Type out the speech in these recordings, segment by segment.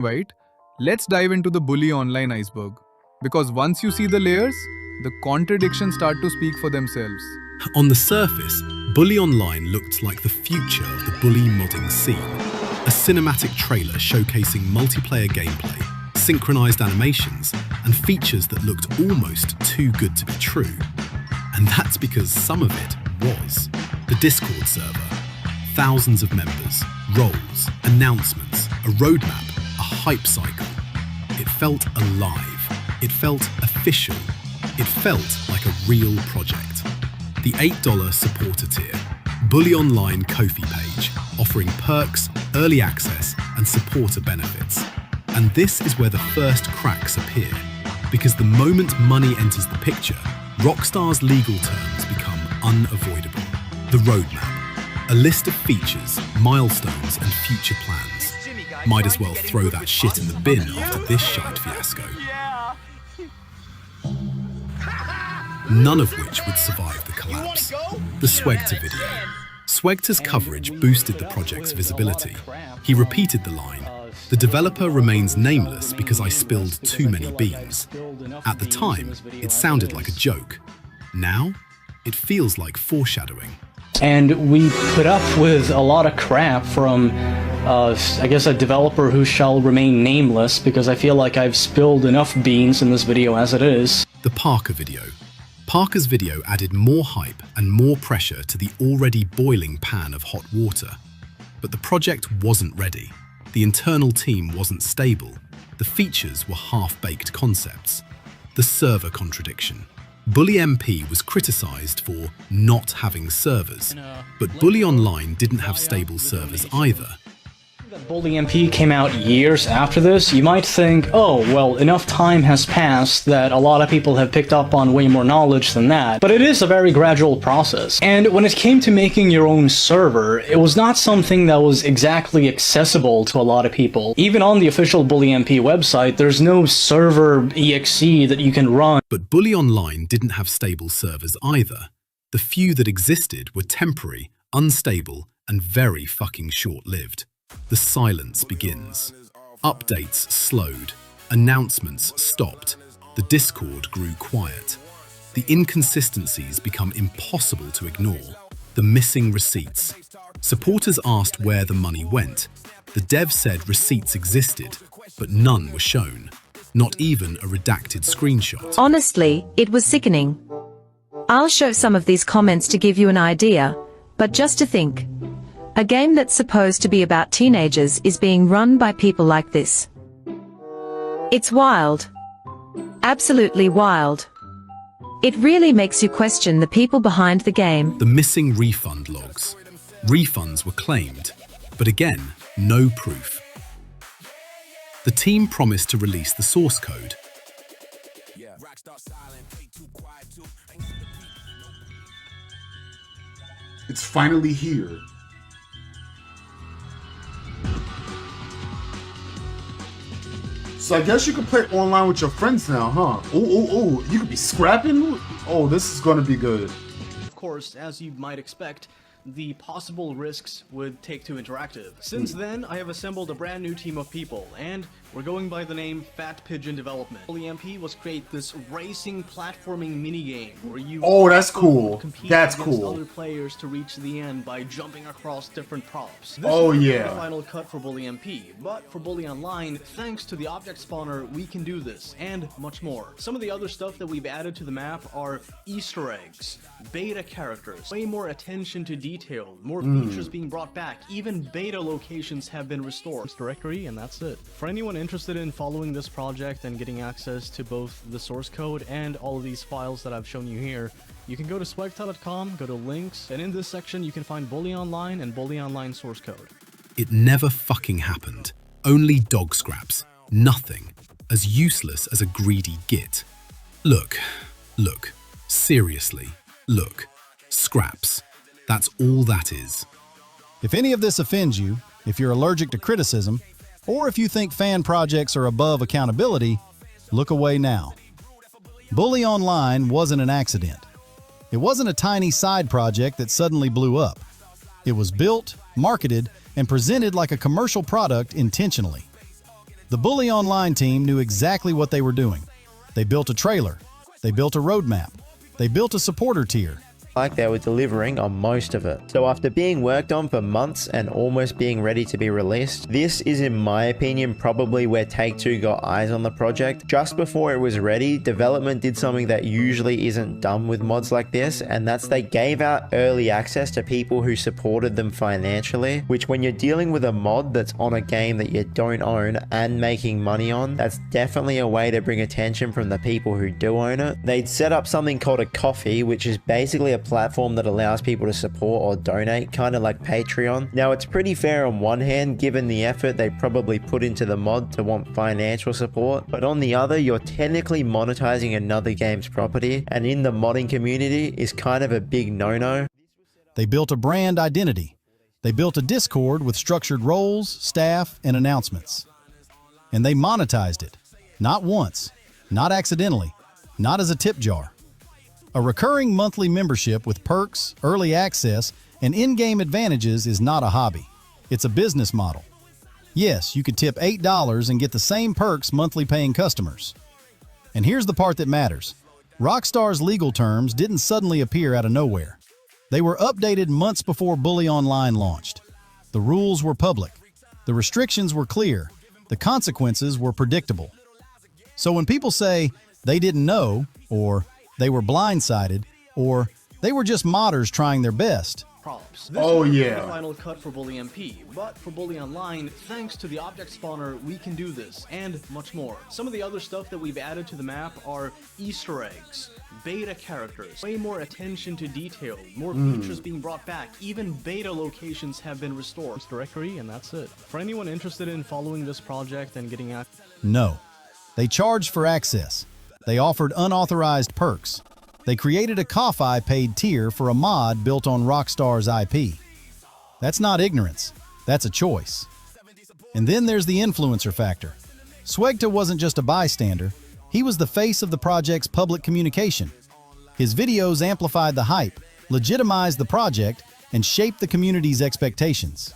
Right? Let's dive into the Bully Online iceberg. Because once you see the layers, the contradictions start to speak for themselves. On the surface, Bully Online looked like the future of the bully modding scene. A cinematic trailer showcasing multiplayer gameplay, synchronized animations, and features that looked almost too good to be true. And that's because some of it was. The Discord server, thousands of members, roles, announcements, a roadmap, a hype cycle. It felt alive. It felt official. It felt like a real project. The $8 supporter tier, Bully Online Ko-fi page, offering perks, early access, and supporter benefits. And this is where the first cracks appear, because the moment money enters the picture, Rockstar's legal terms become unavoidable. The roadmap, a list of features, milestones, and future plans. Might as well throw that shit in the bin after this shite fiasco. None of which would survive the collapse. The Swegta video. Swegta's coverage boosted the project's visibility. He repeated the line, "The developer remains nameless because I spilled too many beans." At the time, it sounded like a joke. Now, it feels like foreshadowing. And we put up with a lot of crap from, I guess, a developer who shall remain nameless, because I feel like I've spilled enough beans in this video as it is. The Parker video. Parker's video added more hype and more pressure to the already boiling pan of hot water. But the project wasn't ready. The internal team wasn't stable. The features were half-baked concepts. The server contradiction. Bully MP was criticized for not having servers, but Bully Online didn't have stable servers either. That Bully MP came out years after this, you might think, oh, well, enough time has passed that a lot of people have picked up on way more knowledge than that. But it is a very gradual process. And when it came to making your own server, it was not something that was exactly accessible to a lot of people. Even on the official Bully MP website, there's no server exe that you can run. But Bully Online didn't have stable servers either. The few that existed were temporary, unstable, and very fucking short-lived. The silence begins. Updates slowed. Announcements stopped. The Discord grew quiet. The inconsistencies become impossible to ignore. The missing receipts. Supporters asked where the money went. The dev said receipts existed, but none were shown. Not even a redacted screenshot. Honestly, it was sickening. I'll show some of these comments to give you an idea, but just to think. A game that's supposed to be about teenagers is being run by people like this. It's wild. Absolutely wild. It really makes you question the people behind the game. The missing refund logs. Refunds were claimed, but again, no proof. The team promised to release the source code. It's finally here. So I guess you can play online with your friends now, huh? Oh, you could be scrapping? Oh, this is gonna be good. Of course, as you might expect, the possible risks would take to interactive. Since then, I have assembled a brand new team of people, and we're going by the name Fat Pigeon Development. Bully MP was create this racing platforming minigame where you that's cool. compete That's against cool. other players to reach the end by jumping across different props. This Oh, is yeah. the final cut for Bully MP, but for Bully Online, thanks to the object spawner, we can do this, and much more. Some of the other stuff that we've added to the map are Easter eggs, beta characters, way more attention to detail, more features being brought back, even beta locations have been restored. Directory, and that's it. For anyone interested in following this project and getting access to both the source code and all of these files that I've shown you here, you can go to swegta.com, go to links, and in this section you can find Bully Online and Bully Online source code. It never fucking happened. Only dog scraps. Nothing. As useless as a greedy git. Look. Seriously. Look. Scraps. That's all that is. If any of this offends you, if you're allergic to criticism, or if you think fan projects are above accountability, look away now. Bully Online wasn't an accident. It wasn't a tiny side project that suddenly blew up. It was built, marketed, and presented like a commercial product intentionally. The Bully Online team knew exactly what they were doing. They built a trailer. They built a roadmap. They built a supporter tier. Like they were delivering on most of it. So after being worked on for months and almost being ready to be released, this is in my opinion probably where Take-Two got eyes on the project. Just before it was ready, development did something that usually isn't done with mods like this, and that's they gave out early access to people who supported them financially, which when you're dealing with a mod that's on a game that you don't own and making money on, that's definitely a way to bring attention from the people who do own it. They'd set up something called a coffee, which is basically a platform that allows people to support or donate, kind of like Patreon. Now it's pretty fair on one hand given the effort they probably put into the mod to want financial support, but on the other you're technically monetizing another game's property, and in the modding community is kind of a big no-no. They built a brand identity. They built a Discord with structured roles, staff, and announcements. And they monetized it. Not once, not accidentally, not as a tip jar. A recurring monthly membership with perks, early access, and in-game advantages is not a hobby. It's a business model. Yes, you could tip $8 and get the same perks monthly paying customers. And here's the part that matters. Rockstar's legal terms didn't suddenly appear out of nowhere. They were updated months before Bully Online launched. The rules were public. The restrictions were clear. The consequences were predictable. So when people say they didn't know, or they were blindsided, or they were just modders trying their best. Props. This Oh, is yeah. the final cut for Bully MP, but for Bully Online, thanks to the object spawner, we can do this, and much more. Some of the other stuff that we've added to the map are Easter eggs, beta characters, way more attention to detail, more features being brought back, even beta locations have been restored. Directory, and that's it. For anyone interested in following this project and getting at No. They charged for access. They offered unauthorized perks. They created a Ko-Fi paid tier for a mod built on Rockstar's IP. That's not ignorance. That's a choice. And then there's the influencer factor. Swegta wasn't just a bystander. He was the face of the project's public communication. His videos amplified the hype, legitimized the project, and shaped the community's expectations.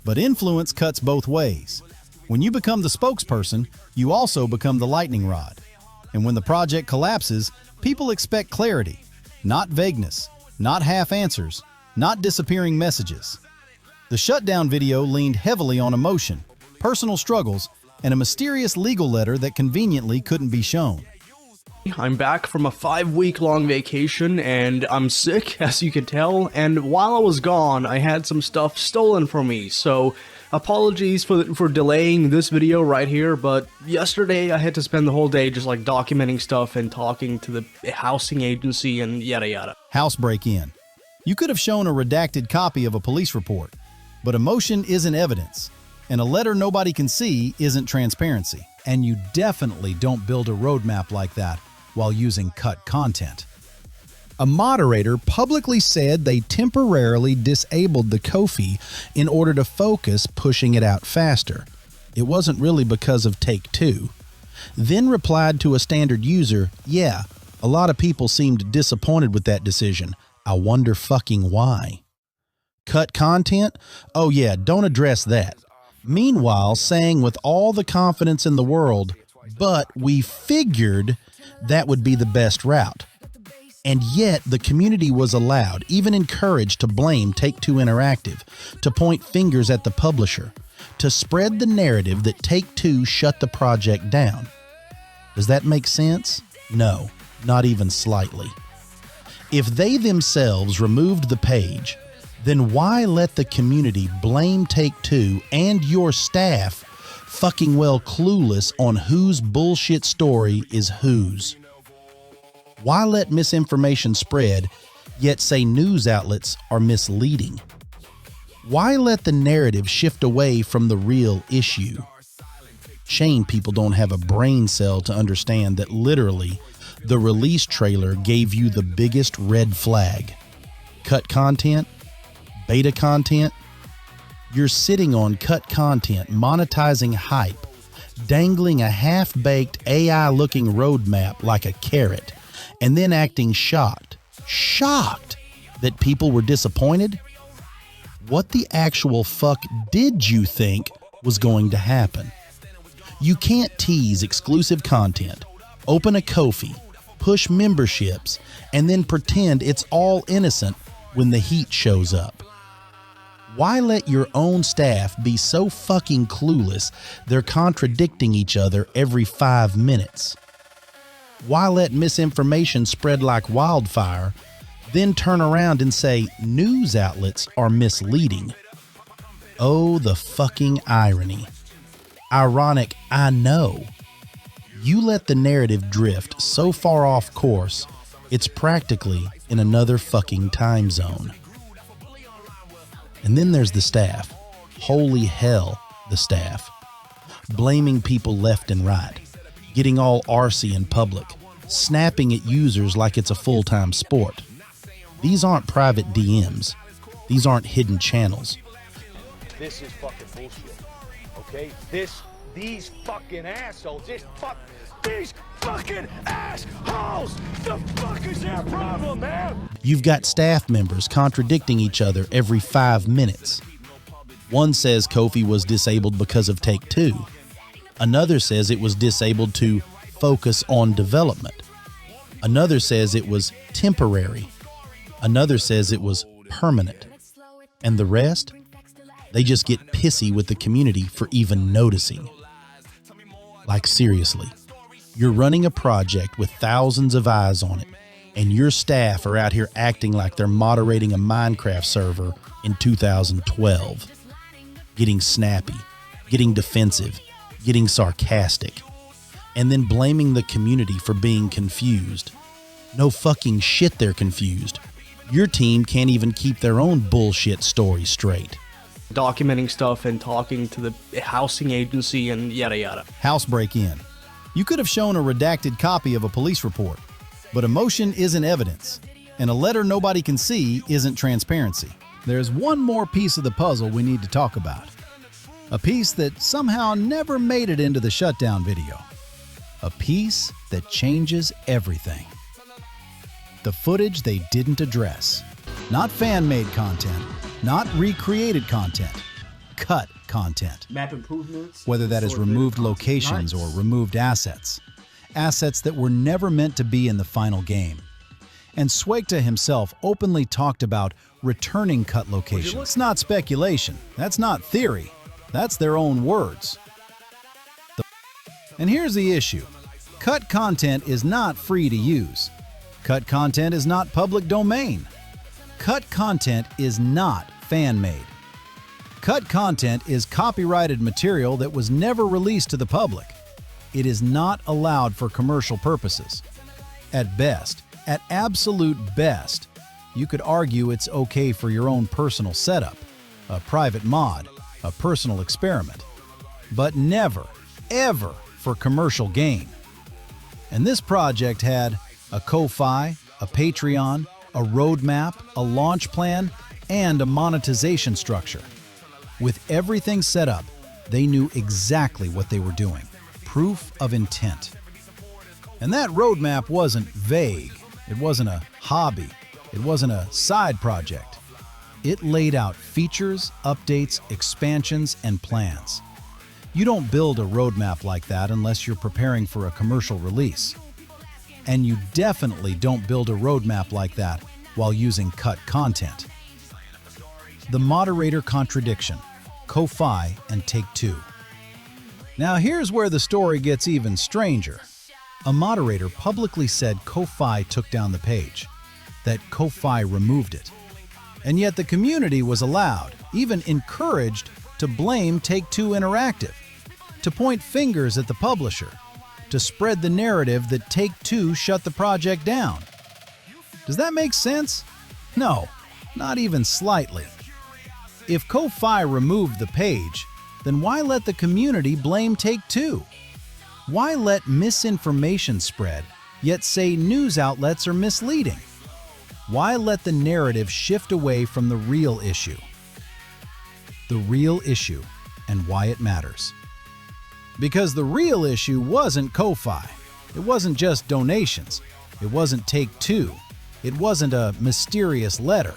But influence cuts both ways. When you become the spokesperson, you also become the lightning rod. And when the project collapses, people expect clarity, not vagueness, not half answers, not disappearing messages. The shutdown video leaned heavily on emotion, personal struggles, and a mysterious legal letter that conveniently couldn't be shown. I'm back from a 5-week-long vacation, and I'm sick, as you can tell, and while I was gone, I had some stuff stolen from me, so apologies for delaying this video right here, but yesterday I had to spend the whole day just like documenting stuff and talking to the housing agency and yada yada. House break-in. You could have shown a redacted copy of a police report, but emotion isn't evidence, and a letter nobody can see isn't transparency. And you definitely don't build a roadmap like that while using cut content. A moderator publicly said they temporarily disabled the Ko-Fi in order to focus pushing it out faster. It wasn't really because of Take-Two. Then replied to a standard user, "Yeah, a lot of people seemed disappointed with that decision. I wonder fucking why." Cut content? Oh yeah, don't address that. Meanwhile, saying with all the confidence in the world, "But we figured that would be the best route." And yet the community was allowed, even encouraged, to blame Take-Two Interactive, to point fingers at the publisher, to spread the narrative that Take-Two shut the project down. Does that make sense? No, not even slightly. If they themselves removed the page, then why let the community blame Take-Two and your staff fucking well clueless on whose bullshit story is whose? Why let misinformation spread, yet say news outlets are misleading? Why let the narrative shift away from the real issue? Shame people don't have a brain cell to understand that literally the release trailer gave you the biggest red flag. Cut content? Beta content? You're sitting on cut content, monetizing hype, dangling a half-baked AI-looking roadmap like a carrot, and then acting shocked that people were disappointed? What the actual fuck did you think was going to happen? You can't tease exclusive content, open a Ko-fi, push memberships, and then pretend it's all innocent when the heat shows up. Why let your own staff be so fucking clueless they're contradicting each other every 5 minutes? Why let misinformation spread like wildfire, then turn around and say news outlets are misleading? Oh, the fucking irony. Ironic, I know. You let the narrative drift so far off course, it's practically in another fucking time zone. And then there's the staff. Holy hell, the staff. Blaming people left and right, getting all arsey in public, snapping at users like it's a full-time sport. These aren't private DMs. These aren't hidden channels. This is fucking bullshit, okay? These fucking assholes, these fucking assholes! The fuck is their problem, man? You've got staff members contradicting each other every 5 minutes. One says Ko-fi was disabled because of Take-Two. Another says it was disabled to focus on development. Another says it was temporary. Another says it was permanent. And the rest? They just get pissy with the community for even noticing. Like seriously, you're running a project with thousands of eyes on it, and your staff are out here acting like they're moderating a Minecraft server in 2012. Getting snappy, getting defensive, getting sarcastic, and then blaming the community for being confused. No fucking shit they're confused. Your team can't even keep their own bullshit story straight. Documenting stuff and talking to the housing agency and yada yada. House break-in. You could have shown a redacted copy of a police report, but emotion isn't evidence, and a letter nobody can see isn't transparency. There's one more piece of the puzzle we need to talk about. A piece that somehow never made it into the shutdown video. A piece that changes everything. The footage they didn't address. Not fan-made content, not recreated content, cut content. Map improvements. Whether that is removed locations or removed assets. Assets that were never meant to be in the final game. And Swegta himself openly talked about returning cut locations. It's not speculation. That's not theory. That's their own words. And here's the issue. Cut content is not free to use. Cut content is not public domain. Cut content is not fan-made. Cut content is copyrighted material that was never released to the public. It is not allowed for commercial purposes. At best, at absolute best, you could argue it's okay for your own personal setup, a private mod, a personal experiment, but never, ever for commercial gain. And this project had a Ko-fi, a Patreon, a roadmap, a launch plan, and a monetization structure. With everything set up, they knew exactly what they were doing. Proof of intent. And that roadmap wasn't vague. It wasn't a hobby. It wasn't a side project. It laid out features, updates, expansions, and plans. You don't build a roadmap like that unless you're preparing for a commercial release. And you definitely don't build a roadmap like that while using cut content. The moderator contradiction, Ko-fi and Take-Two. Now here's where the story gets even stranger. A moderator publicly said Ko-fi took down the page, that Ko-fi removed it. And yet the community was allowed, even encouraged, to blame Take-Two Interactive, to point fingers at the publisher, to spread the narrative that Take-Two shut the project down. Does that make sense? No, not even slightly. If Ko-fi removed the page, then why let the community blame Take-Two? Why let misinformation spread, yet say news outlets are misleading? Why let the narrative shift away from the real issue? The real issue and why it matters. Because the real issue wasn't Ko-fi. It wasn't just donations. It wasn't Take-Two. It wasn't a mysterious letter.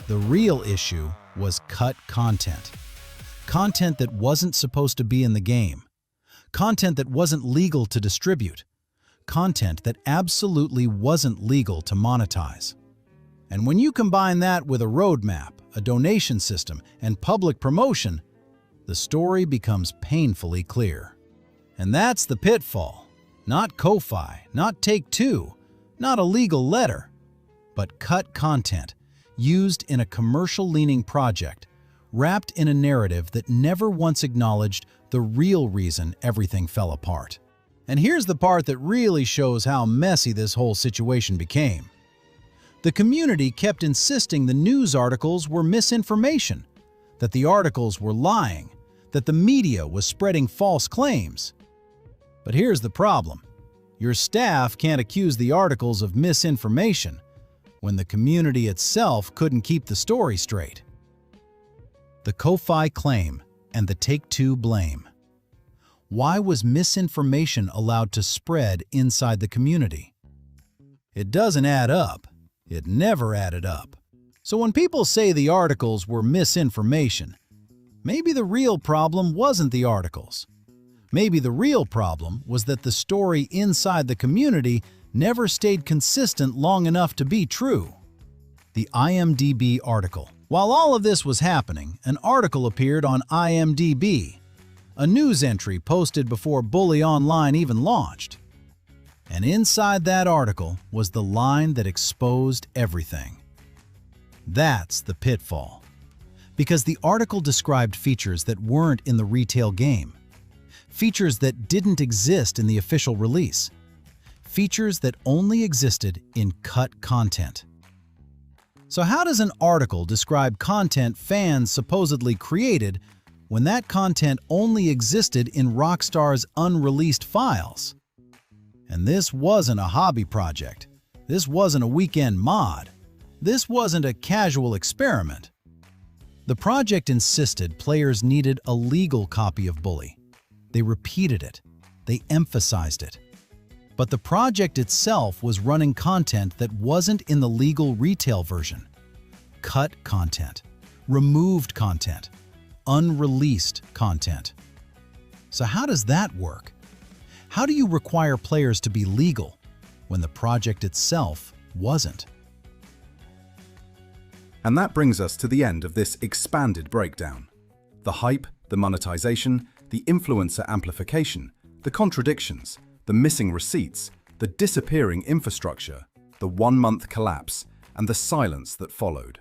The real issue was cut content. Content that wasn't supposed to be in the game. content that wasn't legal to distribute, content that absolutely wasn't legal to monetize. And when you combine that with a roadmap, a donation system, and public promotion, the story becomes painfully clear. And that's the pitfall. Not Ko-Fi, not Take-Two, not a legal letter, but cut content used in a commercial-leaning project, wrapped in a narrative that never once acknowledged the real reason everything fell apart. And here's the part that really shows how messy this whole situation became. The community kept insisting the news articles were misinformation, that the articles were lying, that the media was spreading false claims. But here's the problem. Your staff can't accuse the articles of misinformation when the community itself couldn't keep the story straight. The Ko-Fi claim and the Take-Two blame. Why was misinformation allowed to spread inside the community? It doesn't add up. It never added up. So when people say the articles were misinformation, maybe the real problem wasn't the articles. Maybe the real problem was that the story inside the community never stayed consistent long enough to be true. The IMDb article. While all of this was happening, an article appeared on IMDb, a news entry posted before Bully Online even launched. And inside that article was the line that exposed everything. That's the pitfall. Because the article described features that weren't in the retail game. Features that didn't exist in the official release. Features that only existed in cut content. So how does an article describe content fans supposedly created when that content only existed in Rockstar's unreleased files? And this wasn't a hobby project. This wasn't a weekend mod. This wasn't a casual experiment. The project insisted players needed a legal copy of Bully. They repeated it. They emphasized it. But the project itself was running content that wasn't in the legal retail version. Cut content, removed content, unreleased content. So how does that work? How do you require players to be legal when the project itself wasn't? And that brings us to the end of this expanded breakdown. The hype, the monetization, the influencer amplification, the contradictions, the missing receipts, the disappearing infrastructure, the one-month collapse, and the silence that followed.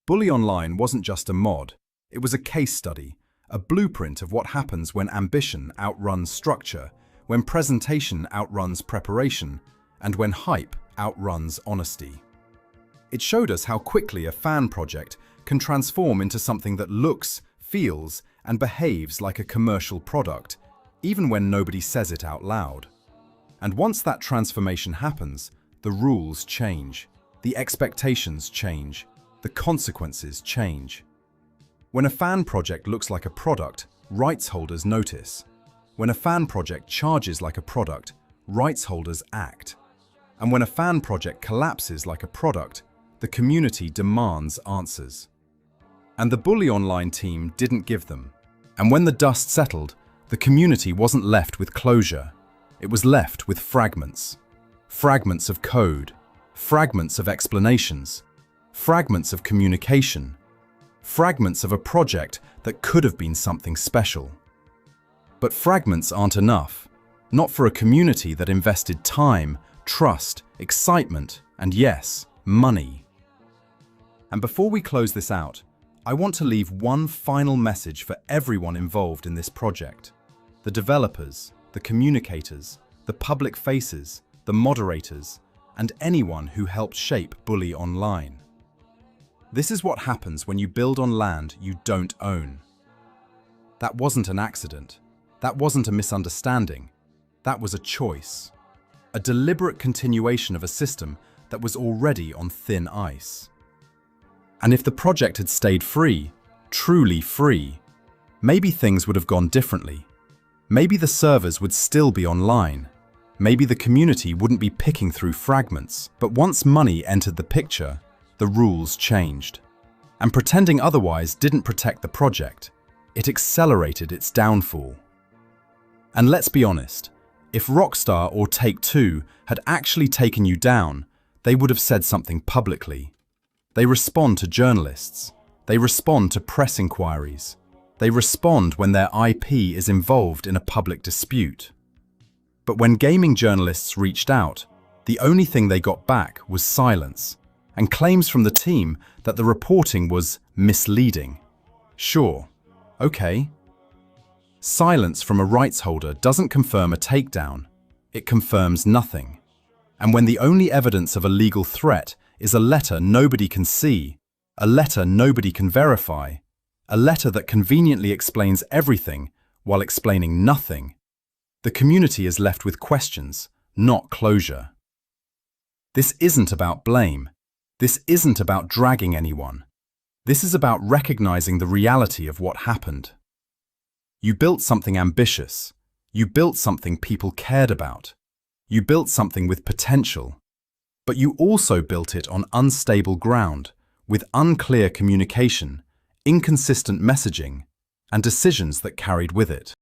Bully Online wasn't just a mod, it was a case study, a blueprint of what happens when ambition outruns structure, when presentation outruns preparation, and when hype outruns honesty. It showed us how quickly a fan project can transform into something that looks, feels, and behaves like a commercial product, even when nobody says it out loud. And once that transformation happens, the rules change, the expectations change, the consequences change. When a fan project looks like a product, rights holders notice. When a fan project charges like a product, rights holders act. And when a fan project collapses like a product, the community demands answers. And the Bully Online team didn't give them. And when the dust settled, the community wasn't left with closure. It was left with fragments. Fragments of code, fragments of explanations, fragments of communication, fragments of a project that could have been something special. But fragments aren't enough, not for a community that invested time, trust, excitement, and yes, money. And before we close this out, I want to leave one final message for everyone involved in this project. The developers, the communicators, the public faces, the moderators, and anyone who helped shape Bully Online. This is what happens when you build on land you don't own. That wasn't an accident. That wasn't a misunderstanding. That was a choice. A deliberate continuation of a system that was already on thin ice. And if the project had stayed free, truly free, maybe things would have gone differently. Maybe the servers would still be online. Maybe the community wouldn't be picking through fragments. But once money entered the picture, the rules changed. And pretending otherwise didn't protect the project. It accelerated its downfall. And let's be honest, if Rockstar or Take-Two had actually taken you down, they would have said something publicly. They respond to journalists. They respond to press inquiries. They respond when their IP is involved in a public dispute. But when gaming journalists reached out, the only thing they got back was silence and claims from the team that the reporting was misleading. Sure, okay. Silence from a rights holder doesn't confirm a takedown. It confirms nothing. And when the only evidence of a legal threat is a letter nobody can see, a letter nobody can verify, a letter that conveniently explains everything while explaining nothing, the community is left with questions, not closure. This isn't about blame. This isn't about dragging anyone. This is about recognizing the reality of what happened. You built something ambitious. You built something people cared about. You built something with potential. But you also built it on unstable ground, with unclear communication, inconsistent messaging, and decisions that carried with it.